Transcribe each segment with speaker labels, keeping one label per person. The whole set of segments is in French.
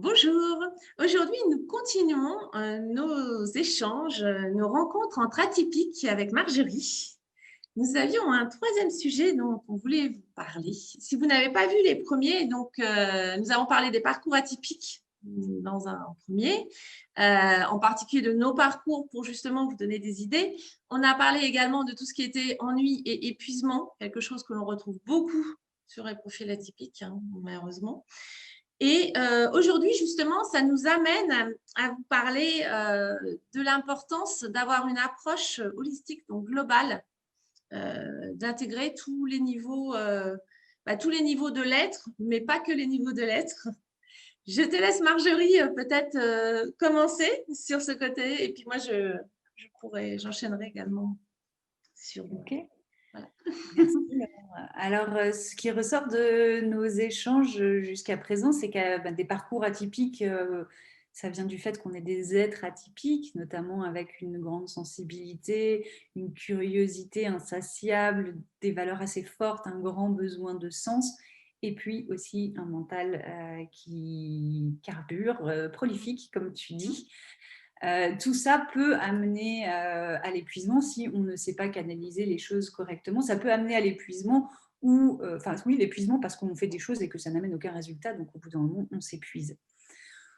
Speaker 1: Bonjour, aujourd'hui nous continuons nos échanges, nos rencontres entre atypiques avec Marjorie. Nous avions un troisième sujet dont on voulait vous parler. Si vous n'avez pas vu les premiers, nous avons parlé des parcours atypiques dans un premier, en particulier de nos parcours pour justement vous donner des idées. On a parlé également de tout ce qui était ennui et épuisement, quelque chose que l'on retrouve beaucoup sur les profils atypiques, malheureusement. Et aujourd'hui, justement, ça nous amène à vous parler de l'importance d'avoir une approche holistique, donc globale, d'intégrer tous les niveaux de l'être, mais pas que les niveaux de l'être. Je te laisse, Marjorie, peut-être commencer sur ce côté, et puis moi, j'enchaînerai également sur…
Speaker 2: Ok,
Speaker 1: Voilà.
Speaker 2: merci Laure. Alors, ce qui ressort de nos échanges jusqu'à présent, c'est que des parcours atypiques, ça vient du fait qu'on est des êtres atypiques, notamment avec une grande sensibilité, une curiosité insatiable, des valeurs assez fortes, un grand besoin de sens, et puis aussi un mental qui carbure, prolifique, comme tu dis. Tout ça peut amener à l'épuisement si on ne sait pas canaliser les choses correctement. Ça peut amener à l'épuisement ou, oui, l'épuisement parce qu'on fait des choses et que ça n'amène aucun résultat, donc au bout d'un moment, on s'épuise.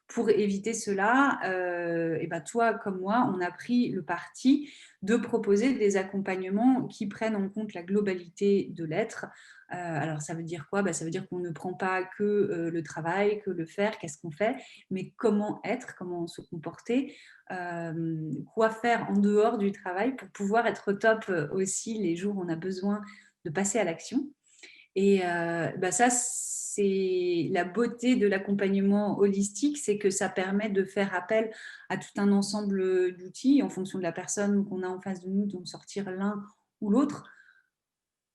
Speaker 2: Pour éviter cela, toi comme moi, on a pris le parti de proposer des accompagnements qui prennent en compte la globalité de l'être. Alors, ça veut dire quoi ? Ça veut dire qu'on ne prend pas que le travail, que le faire, qu'est-ce qu'on fait, mais comment être, comment se comporter, quoi faire en dehors du travail pour pouvoir être au top aussi les jours où on a besoin de passer à l'action. Et ça, c'est la beauté de l'accompagnement holistique, c'est que ça permet de faire appel à tout un ensemble d'outils en fonction de la personne qu'on a en face de nous, d'en sortir l'un ou l'autre,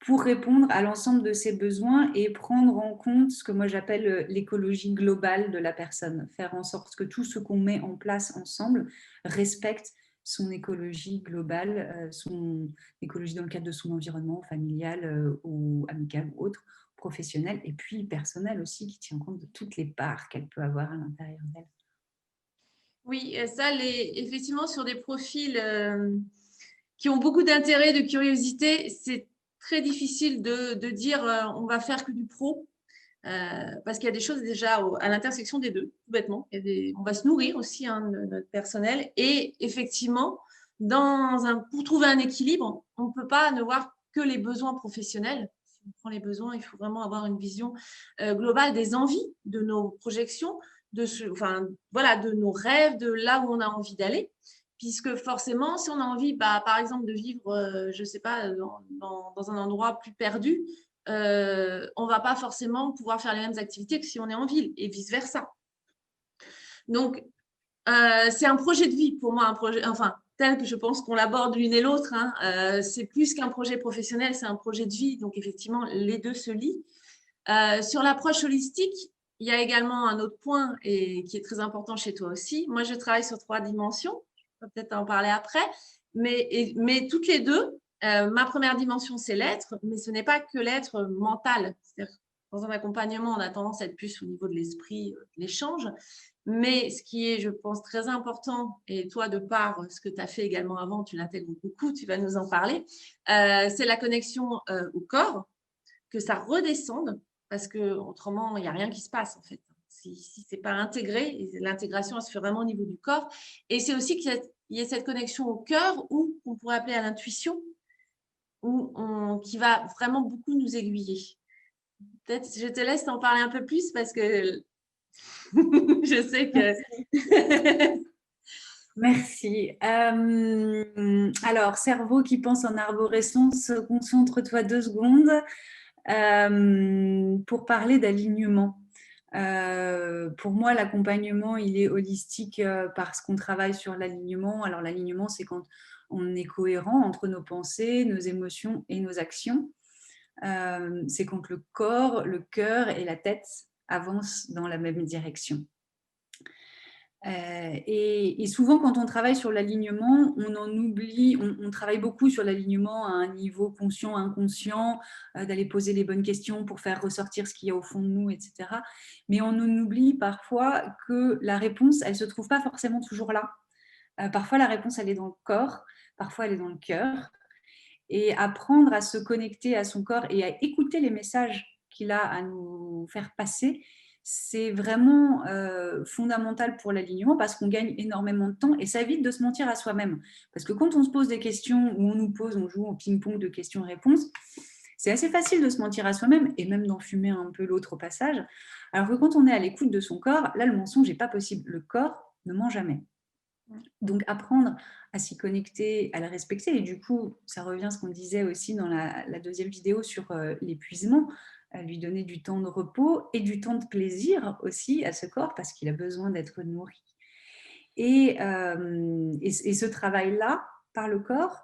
Speaker 2: pour répondre à l'ensemble de ses besoins et prendre en compte ce que moi j'appelle l'écologie globale de la personne. Faire en sorte que tout ce qu'on met en place ensemble respecte son écologie globale, son écologie dans le cadre de son environnement familial ou amical ou autre, professionnel et puis personnel aussi, qui tient compte de toutes les parts qu'elle peut avoir à l'intérieur d'elle.
Speaker 1: Oui, ça, effectivement, sur des profils qui ont beaucoup d'intérêt, de curiosité, c'est très difficile de dire on va faire que du pro, parce qu'il y a des choses déjà à l'intersection des deux, tout bêtement. On va se nourrir aussi de notre personnel. Et effectivement, pour trouver un équilibre, on ne peut pas ne voir que les besoins professionnels. Si on prend les besoins, il faut vraiment avoir une vision globale des envies, de nos projections, de nos rêves, de là où on a envie d'aller. Puisque forcément, si on a envie, par exemple, de vivre, je ne sais pas, dans un endroit plus perdu, on ne va pas forcément pouvoir faire les mêmes activités que si on est en ville et vice-versa. Donc, c'est un projet de vie pour moi, tel que je pense qu'on l'aborde l'une et l'autre. C'est plus qu'un projet professionnel, c'est un projet de vie. Donc, effectivement, les deux se lient. Sur l'approche holistique, il y a également un autre point qui est très important chez toi aussi. Moi, je travaille sur 3 dimensions. Je vais peut-être en parler après. Mais toutes les deux, ma première dimension, c'est l'être, mais ce n'est pas que l'être mental. C'est-à-dire, dans un accompagnement, on a tendance à être plus au niveau de l'esprit, de l'échange. Mais ce qui est, je pense, très important, et toi, de par ce que tu as fait également avant, tu l'intègres beaucoup, tu vas nous en parler, c'est la connexion au corps, que ça redescende, parce qu'autrement, il n'y a rien qui se passe, en fait. Si ce n'est pas intégré, l'intégration, elle se fait vraiment au niveau du corps. Et c'est aussi qu'il y ait cette connexion au cœur, ou qu'on pourrait appeler à l'intuition, qui va vraiment beaucoup nous aiguiller. Peut-être, je te laisse t'en parler un peu plus, parce que je sais que…
Speaker 2: Merci. Alors, cerveau qui pense en arborescence, concentre-toi 2 secondes pour parler d'alignement. Pour moi, l'accompagnement, il est holistique parce qu'on travaille sur l'alignement. Alors, l'alignement, c'est quand on est cohérent entre nos pensées, nos émotions et nos actions. C'est quand le corps, le cœur et la tête avancent dans la même direction. Et souvent, quand on travaille sur l'alignement, on en oublie, on travaille beaucoup sur l'alignement à un niveau conscient, inconscient, d'aller poser les bonnes questions pour faire ressortir ce qu'il y a au fond de nous, etc. Mais on en oublie parfois que la réponse, elle ne se trouve pas forcément toujours là. Parfois, la réponse, elle est dans le corps, parfois, elle est dans le cœur. Et apprendre à se connecter à son corps et à écouter les messages qu'il a à nous faire passer, c'est vraiment fondamental pour l'alignement parce qu'on gagne énormément de temps et ça évite de se mentir à soi-même. Parce que quand on se pose des questions ou on nous pose, on joue au ping-pong de questions-réponses, c'est assez facile de se mentir à soi-même et même d'en fumer un peu l'autre au passage. Alors que quand on est à l'écoute de son corps, là, le mensonge n'est pas possible. Le corps ne ment jamais. Donc, apprendre à s'y connecter, à le respecter. Et du coup, ça revient à ce qu'on disait aussi dans la deuxième vidéo sur l'épuisement, lui donner du temps de repos et du temps de plaisir aussi à ce corps parce qu'il a besoin d'être nourri. Et ce travail-là, par le corps,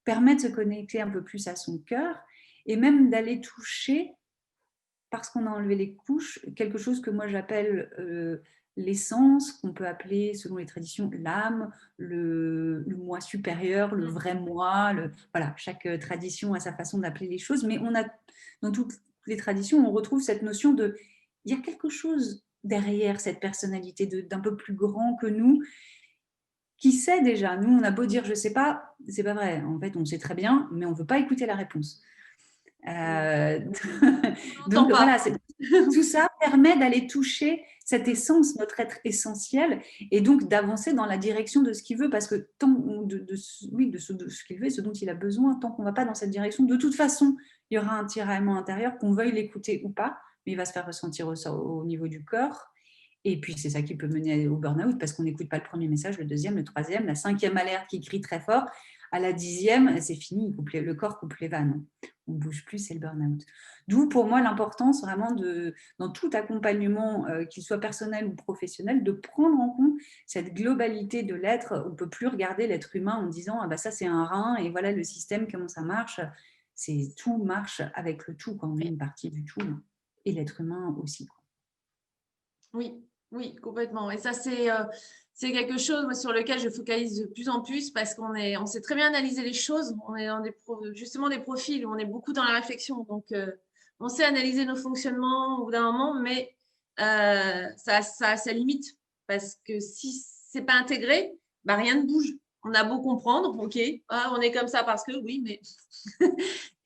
Speaker 2: permet de se connecter un peu plus à son cœur et même d'aller toucher, parce qu'on a enlevé les couches, quelque chose que moi j'appelle l'essence, qu'on peut appeler, selon les traditions, l'âme, le moi supérieur, le vrai moi. Voilà, chaque tradition a sa façon d'appeler les choses, mais dans toutes les traditions, on retrouve cette notion de il y a quelque chose derrière cette personnalité d'un peu plus grand que nous, qui sait déjà. Nous, on a beau dire je sais pas, c'est pas vrai. En fait, on sait très bien, mais on veut pas écouter la réponse. Donc voilà, tout ça permet d'aller toucher cette essence, notre être essentiel, et donc d'avancer dans la direction de ce qu'il veut, parce que tant de ce qu'il veut et ce dont il a besoin, tant qu'on ne va pas dans cette direction, de toute façon, il y aura un tiraillement intérieur, qu'on veuille l'écouter ou pas, mais il va se faire ressentir au niveau du corps. Et puis, c'est ça qui peut mener au burn-out parce qu'on n'écoute pas le premier message, le deuxième, le troisième, la cinquième alerte qui crie très fort. À la dixième, c'est fini, le corps coupe les vannes. On ne bouge plus, c'est le burn-out. D'où, pour moi, l'importance vraiment dans tout accompagnement, qu'il soit personnel ou professionnel, de prendre en compte cette globalité de l'être. On ne peut plus regarder l'être humain en disant « ah bah ça, c'est un rein et voilà le système, comment ça marche ». Tout marche avec le tout, quand on est une partie du tout, et l'être humain aussi.
Speaker 1: Oui, oui, complètement. Et ça, c'est quelque chose sur lequel je focalise de plus en plus parce on sait très bien analyser les choses. On est dans justement des profils où on est beaucoup dans la réflexion. Donc, on sait analyser nos fonctionnements au bout d'un moment, mais ça a sa limite parce que si c'est pas intégré, bah, rien ne bouge. On a beau comprendre, ok, on est comme ça parce que oui, mais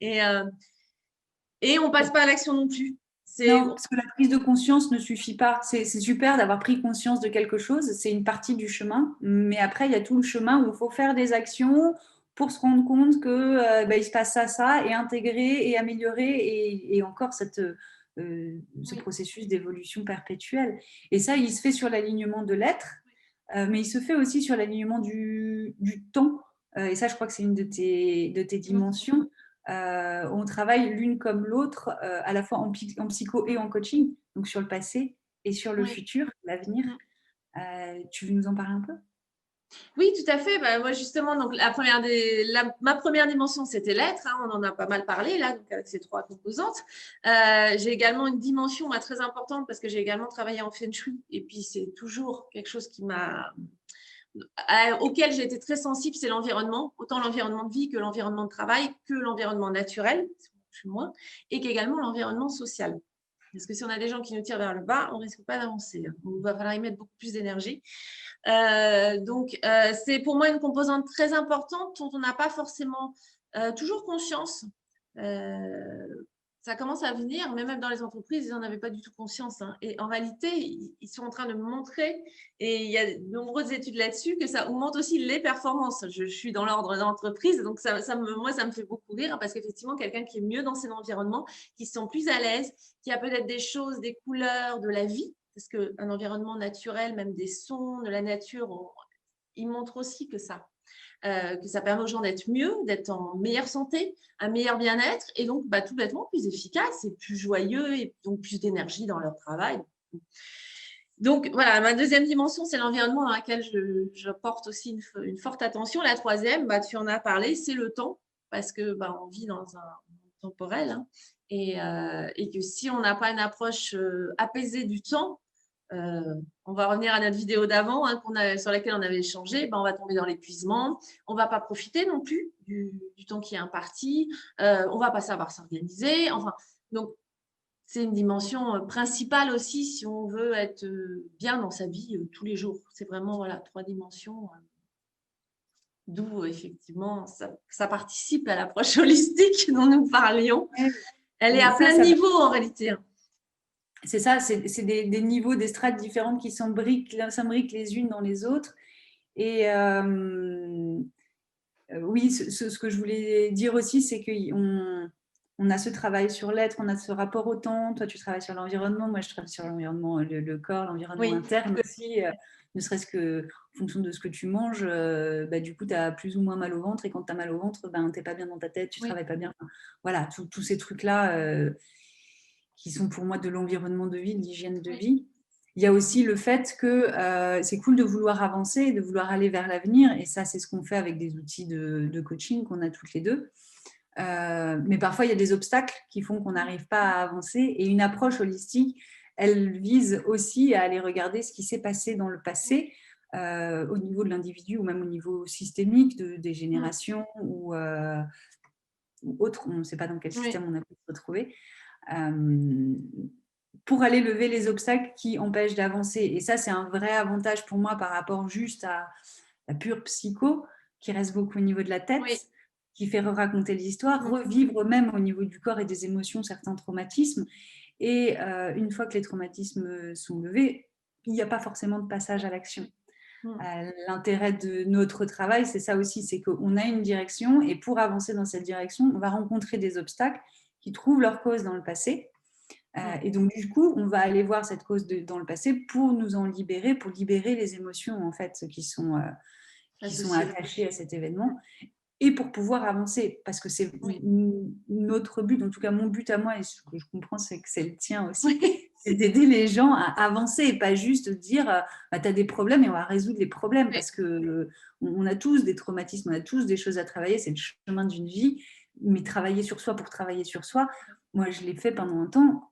Speaker 1: et on passe pas à l'action non plus.
Speaker 2: Non, parce que la prise de conscience ne suffit pas. C'est super d'avoir pris conscience de quelque chose, c'est une partie du chemin, mais après, il y a tout le chemin où il faut faire des actions pour se rendre compte que il se passe ça, et intégrer et améliorer, et encore ce processus d'évolution perpétuelle. Et ça, il se fait sur l'alignement de l'être, mais il se fait aussi sur l'alignement du temps. Et ça, je crois que c'est une de tes dimensions. On travaille l'une comme l'autre, à la fois en psycho et en coaching, donc sur le passé et sur le futur, l'avenir. Tu veux nous en parler un peu?
Speaker 1: Oui, tout à fait. Bah, moi, justement, donc, ma première dimension, c'était l'être. On en a pas mal parlé, là, donc, avec ces trois composantes. J'ai également une dimension très importante parce que j'ai également travaillé en Feng Shui. Et puis, c'est toujours quelque chose auquel j'ai été très sensible, c'est l'environnement. Autant l'environnement de vie que l'environnement de travail, que l'environnement naturel, plus moins, et qu'également l'environnement social. Parce que si on a des gens qui nous tirent vers le bas, on ne risque pas d'avancer. Il va falloir y mettre beaucoup plus d'énergie. Donc, c'est pour moi une composante très importante dont on n'a pas forcément toujours conscience. Ça commence à venir, mais même dans les entreprises, ils n'en avaient pas du tout conscience. Et en réalité, ils sont en train de montrer, et il y a de nombreuses études là-dessus, que ça augmente aussi les performances. Je suis dans l'ordre d'entreprise, donc moi, ça me fait beaucoup rire parce qu'effectivement, quelqu'un qui est mieux dans ses environnements, qui se sent plus à l'aise, qui a peut-être des choses, des couleurs, de la vie, parce qu'un environnement naturel, même des sons de la nature, il montre aussi que ça permet aux gens d'être mieux, d'être en meilleure santé, un meilleur bien-être, et donc tout bêtement plus efficace et plus joyeux, et donc plus d'énergie dans leur travail. Donc voilà, ma deuxième dimension, c'est l'environnement dans lequel je porte aussi une forte attention. La troisième, tu en as parlé, c'est le temps, parce que on vit dans un monde temporel, et que si on n'a pas une approche apaisée du temps, On va revenir à notre vidéo d'avant sur laquelle on avait échangé. On va tomber dans l'épuisement. On ne va pas profiter non plus du temps qui est imparti. On ne va pas savoir s'organiser. Enfin, donc, c'est une dimension principale aussi si on veut être bien dans sa vie tous les jours. C'est vraiment voilà, 3 dimensions. D'où effectivement, ça participe à l'approche holistique dont nous parlions. Elle est à plein de niveaux en réalité.
Speaker 2: C'est ça, c'est des niveaux, des strates différentes qui s'imbriquent les unes dans les autres. Et oui, ce que je voulais dire aussi, c'est qu'on a ce travail sur l'être, on a ce rapport au temps. Toi, tu travailles sur l'environnement, moi, je travaille sur l'environnement, le corps, l'environnement interne aussi. Ne serait-ce que en fonction de ce que tu manges, du coup, tu as plus ou moins mal au ventre. Et quand tu as mal au ventre, tu n'es pas bien dans ta tête, tu ne travailles pas bien. Enfin, voilà, tous ces trucs-là qui sont pour moi de l'environnement de vie, de l'hygiène de vie. Il y a aussi le fait que c'est cool de vouloir avancer, de vouloir aller vers l'avenir. Et ça, c'est ce qu'on fait avec des outils de coaching qu'on a toutes les deux. Mais parfois, il y a des obstacles qui font qu'on n'arrive pas à avancer. Et une approche holistique, elle vise aussi à aller regarder ce qui s'est passé dans le passé, au niveau de l'individu ou même au niveau systémique des générations ou autres. On ne sait pas dans quel système on a pu se retrouver. Pour aller lever les obstacles qui empêchent d'avancer. Et ça, c'est un vrai avantage pour moi par rapport juste à la pure psycho, qui reste beaucoup au niveau de la tête, qui fait raconter l'histoire, revivre même au niveau du corps et des émotions certains traumatismes. Et une fois que les traumatismes sont levés, il n'y a pas forcément de passage à l'action. L'intérêt de notre travail, c'est ça aussi, c'est qu'on a une direction et pour avancer dans cette direction, on va rencontrer des obstacles qui trouvent leur cause dans le passé. Et donc, du coup, on va aller voir cette cause dans le passé pour nous en libérer, pour libérer les émotions en fait qui sont attachées à cet événement et pour pouvoir avancer. Parce que c'est notre but, en tout cas mon but à moi, et ce que je comprends, c'est que c'est le tien aussi, c'est d'aider les gens à avancer et pas juste dire tu as des problèmes et on va résoudre les problèmes parce qu'on a tous des traumatismes, on a tous des choses à travailler, c'est le chemin d'une vie, mais travailler sur soi pour travailler sur soi, moi je l'ai fait pendant un temps.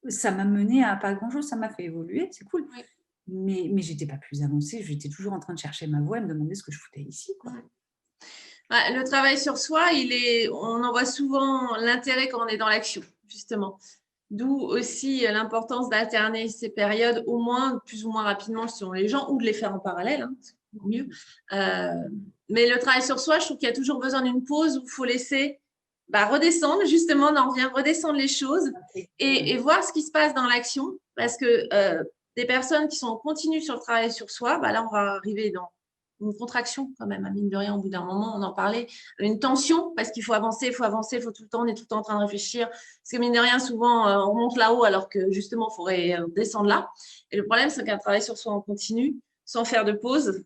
Speaker 2: Ça m'a mené à pas grand-chose, ça m'a fait évoluer, c'est cool. Mais j'étais pas plus avancée, j'étais toujours en train de chercher ma voie et me demander ce que je foutais ici, quoi.
Speaker 1: Le travail sur soi, on en voit souvent l'intérêt quand on est dans l'action, justement. D'où aussi l'importance d'alterner ces périodes, au moins plus ou moins rapidement selon les gens, ou de les faire en parallèle, c'est mieux. Mais le travail sur soi, je trouve qu'il y a toujours besoin d'une pause où il faut laisser redescendre, justement, on en revient, redescendre les choses et voir ce qui se passe dans l'action. Parce que des personnes qui sont en continu sur le travail sur soi, là, on va arriver dans une contraction quand même, à mine de rien, au bout d'un moment, on en parlait, une tension, parce qu'il faut avancer, il faut tout le temps, on est tout le temps en train de réfléchir, parce que mine de rien, souvent, on monte là-haut, alors que justement, il faudrait descendre là. Et le problème, c'est qu'un travail sur soi en continu, sans faire de pause,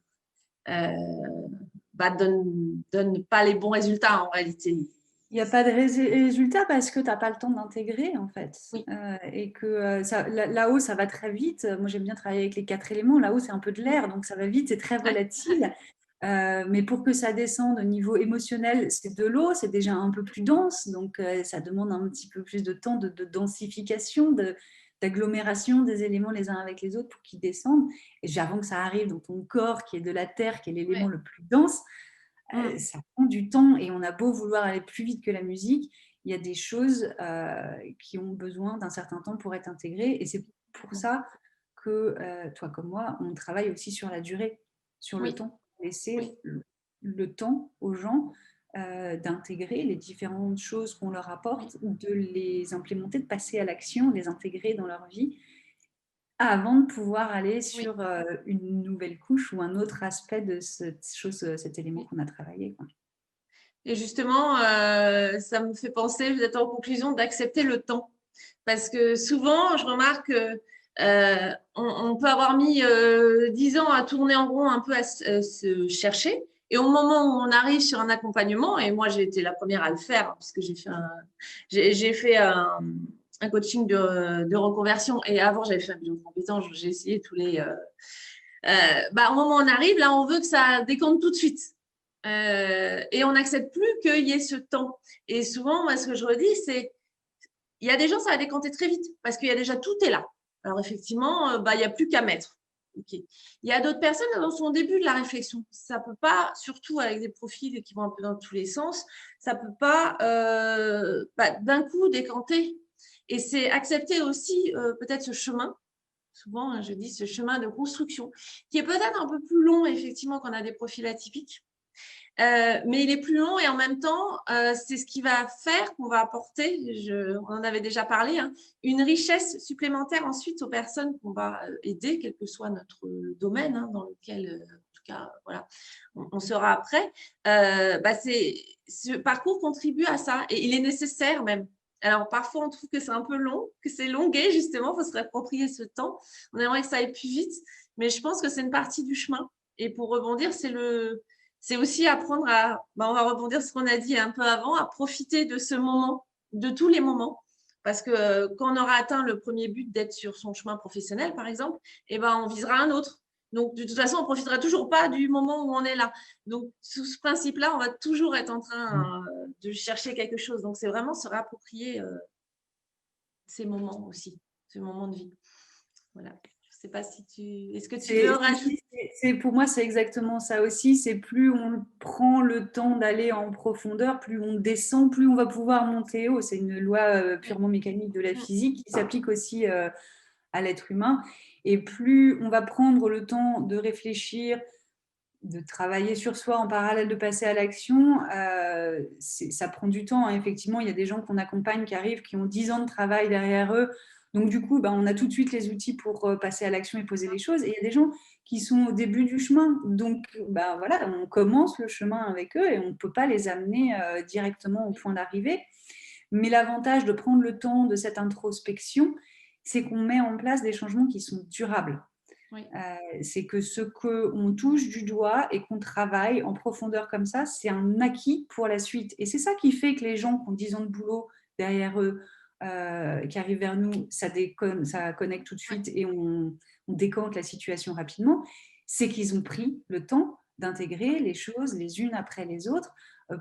Speaker 1: donne pas les bons résultats en réalité.
Speaker 2: Il n'y a pas de résultat parce que tu n'as pas le temps d'intégrer, en fait. Et que là-haut, ça va très vite. Moi, j'aime bien travailler avec les 4 éléments. Là-haut, c'est un peu de l'air, donc ça va vite, c'est très volatile. Mais pour que ça descende au niveau émotionnel, c'est de l'eau, c'est déjà un peu plus dense. Donc, ça demande un petit peu plus de temps de densification, d'agglomération des éléments les uns avec les autres pour qu'ils descendent. Et avant que ça arrive dans ton corps, qui est de la terre, qui est l'élément le plus dense, ça prend du temps et on a beau vouloir aller plus vite que la musique, il y a des choses qui ont besoin d'un certain temps pour être intégrées et c'est pour ça que toi comme moi, on travaille aussi sur la durée, sur le temps, laisser le temps aux gens d'intégrer les différentes choses qu'on leur apporte, de les implémenter, de passer à l'action, de les intégrer dans leur vie avant de pouvoir aller sur une nouvelle couche ou un autre aspect de cet élément qu'on a travaillé, quoi.
Speaker 1: Et justement, ça me fait penser, vous êtes en conclusion, d'accepter le temps. Parce que souvent, je remarque qu'on peut avoir mis 10 ans à tourner en rond, un peu à se chercher. Et au moment où on arrive sur un accompagnement, et moi j'ai été la première à le faire, parce que j'ai fait un coaching de reconversion, et avant j'avais fait un bilan de compétences, j'ai essayé tous les… au moment où on arrive, là on veut que ça décompte tout de suite. Et on n'accepte plus qu'il y ait ce temps. Et souvent, moi, ce que je redis, c'est il y a des gens, ça va décanter très vite parce qu'il y a déjà tout est là. Alors, effectivement, il n'y a plus qu'à mettre. Ok. Il y a d'autres personnes dans son début de la réflexion. Ça ne peut pas, surtout avec des profils qui vont un peu dans tous les sens, ça ne peut pas d'un coup décanter. Et c'est accepter aussi peut-être ce chemin, souvent je dis ce chemin de construction, qui est peut-être un peu plus long, effectivement, quand on a des profils atypiques. Mais il est plus long et en même temps, c'est ce qui va faire qu'on va apporter, on en avait déjà parlé, hein, une richesse supplémentaire ensuite aux personnes qu'on va aider, quel que soit notre domaine hein, dans lequel, en tout cas, voilà, on sera après. Ce parcours contribue à ça et il est nécessaire même. Alors, parfois, on trouve que c'est un peu long, que c'est longué, justement, il faut se réapproprier ce temps. On aimerait que ça aille plus vite, mais je pense que c'est une partie du chemin. Et pour rebondir, c'est aussi apprendre à, on va rebondir sur ce qu'on a dit un peu avant, à profiter de ce moment, de tous les moments. Parce que quand on aura atteint le premier but d'être sur son chemin professionnel, par exemple, on visera un autre. Donc, de toute façon, on ne profitera toujours pas du moment où on est là. Donc, sous ce principe-là, on va toujours être en train de chercher quelque chose. Donc, c'est vraiment se réapproprier ces moments aussi, ce moment de vie. Voilà. Je ne sais pas si tu… Est-ce que tu veux rajouter ?
Speaker 2: Pour moi, c'est exactement ça aussi. C'est plus on prend le temps d'aller en profondeur, plus on descend, plus on va pouvoir monter haut. C'est une loi purement mécanique de la physique qui s'applique aussi à l'être humain. Et plus on va prendre le temps de réfléchir, de travailler sur soi en parallèle de passer à l'action, ça prend du temps. Hein. Effectivement, il y a des gens qu'on accompagne qui arrivent, qui ont 10 ans de travail derrière eux. Donc, du coup, on a tout de suite les outils pour passer à l'action et poser les choses. Et il y a des gens qui sont au début du chemin. Donc, voilà, on commence le chemin avec eux et on ne peut pas les amener directement au point d'arrivée. Mais l'avantage de prendre le temps de cette introspection, c'est qu'on met en place des changements qui sont durables.
Speaker 1: Oui.
Speaker 2: C'est que ce qu'on touche du doigt et qu'on travaille en profondeur comme ça, c'est un acquis pour la suite. Et c'est ça qui fait que les gens qui ont 10 ans de boulot derrière eux, qui arrivent vers nous, ça connecte tout de suite et on décante la situation rapidement, c'est qu'ils ont pris le temps d'intégrer les choses les unes après les autres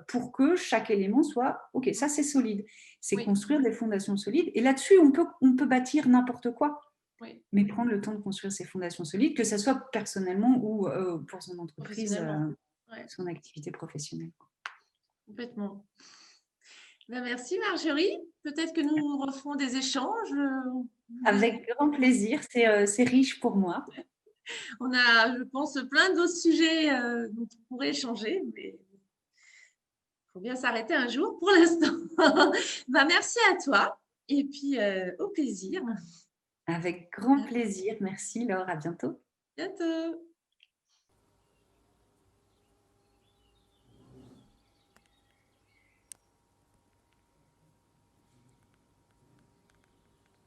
Speaker 2: pour que chaque élément soit « Ok, ça c'est solide ». C'est construire des fondations solides. Et là-dessus, on peut bâtir n'importe quoi.
Speaker 1: Oui.
Speaker 2: Mais prendre le temps de construire ses fondations solides, que ce soit personnellement ou pour son entreprise, son activité professionnelle.
Speaker 1: Complètement. Merci Marjorie. Peut-être que nous referons des échanges.
Speaker 2: Avec grand plaisir, c'est riche pour moi.
Speaker 1: On a, je pense, plein d'autres sujets dont on pourrait échanger, mais il faut bien s'arrêter un jour pour l'instant. Merci à toi et puis au plaisir.
Speaker 2: Avec grand plaisir. Merci Laure, à bientôt.
Speaker 1: Bientôt.